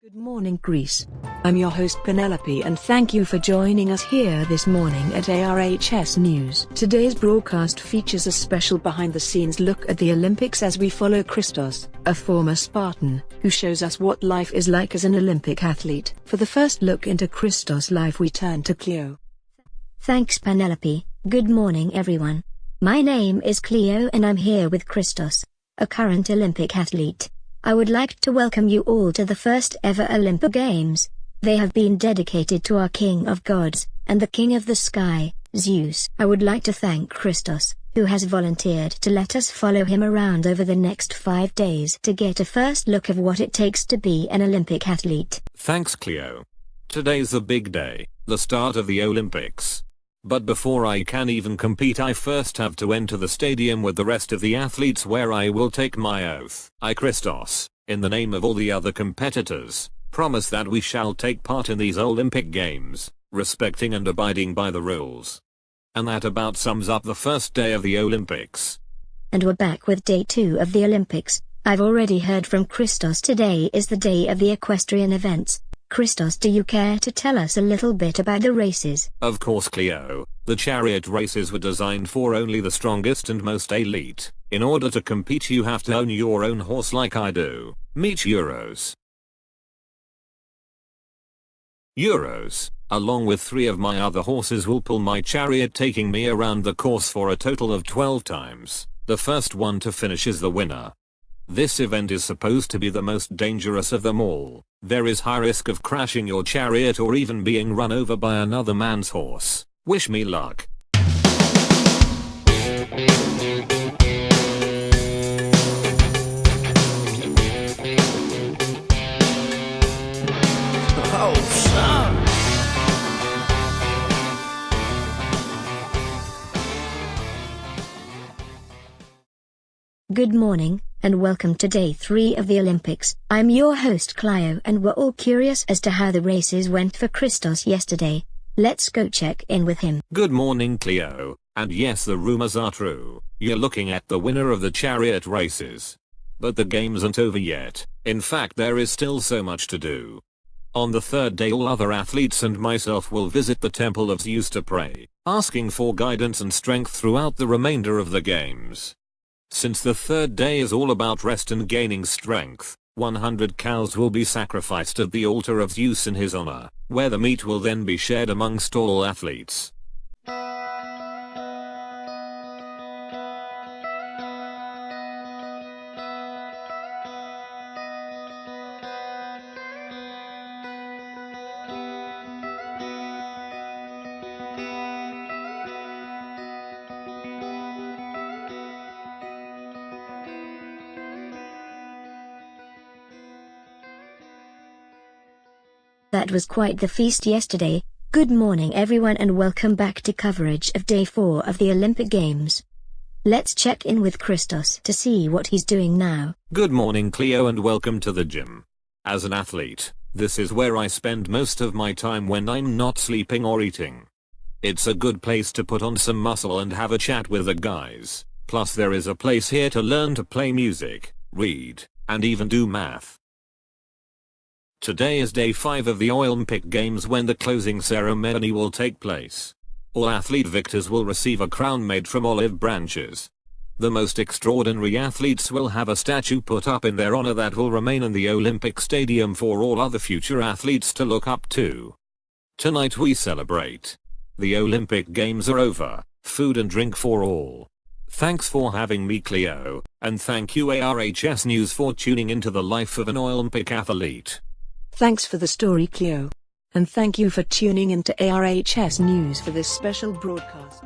Good morning, Greece. I'm your host Penelope and thank you for joining us here this morning at ARHS News. Today's broadcast features a special behind-the-scenes look at the Olympics as we follow Christos, a former Spartan, who shows us what life is like as an Olympic athlete. For the first look into Christos' life we turn to Cleo. Thanks Penelope. Good morning everyone. My name is Cleo and I'm here with Christos, a current Olympic athlete. I would like to welcome you all to the first ever Olympic Games. They have been dedicated to our King of Gods, and the King of the Sky, Zeus. I would like to thank Christos, who has volunteered to let us follow him around over the next 5 days to get a first look of what it takes to be an Olympic athlete. Thanks Cleo. Today's a big day, the start of the Olympics. But before I can even compete I first have to enter the stadium with the rest of the athletes where I will take my oath. I Christos, in the name of all the other competitors, promise that we shall take part in these Olympic Games, respecting and abiding by the rules. And that about sums up the first day of the Olympics. And we're back with day 2 of the Olympics. I've already heard from Christos today is the day of the equestrian events. Christos, do you care to tell us a little bit about the races? Of course Cleo, the chariot races were designed for only the strongest and most elite. In order to compete you have to own your own horse like I do. Meet Euros. Euros, along with 3 of my other horses will pull my chariot taking me around the course for a total of 12 times. The first one to finish is the winner. This event is supposed to be the most dangerous of them all. There is high risk of crashing your chariot or even being run over by another man's horse. Wish me luck. Good morning, and welcome to day 3 of the Olympics. I'm your host Clio and we're all curious as to how the races went for Christos yesterday. Let's go check in with him. Good morning Cleo, and yes the rumors are true. You're looking at the winner of the chariot races. But the games aren't over yet. In fact there is still so much to do. On the third day all other athletes and myself will visit the temple of Zeus to pray, asking for guidance and strength throughout the remainder of the games. Since the third day is all about rest and gaining strength, 100 cows will be sacrificed at the altar of Zeus in his honor, where the meat will then be shared amongst all athletes. That was quite the feast yesterday. Good morning everyone and welcome back to coverage of day 4 of the Olympic Games. Let's check in with Christos to see what he's doing now. Good morning Cleo and welcome to the gym. As an athlete, this is where I spend most of my time when I'm not sleeping or eating. It's a good place to put on some muscle and have a chat with the guys. Plus there is a place here to learn to play music, read, and even do math. Today is day 5 of the Olympic Games when the closing ceremony will take place. All athlete victors will receive a crown made from olive branches. The most extraordinary athletes will have a statue put up in their honor that will remain in the Olympic Stadium for all other future athletes to look up to. Tonight we celebrate. The Olympic Games are over, food and drink for all. Thanks for having me Cleo, and thank you ARHS News for tuning into the life of an Olympic athlete. Thanks for the story, Cleo. And thank you for tuning in to ARHS News for this special broadcast.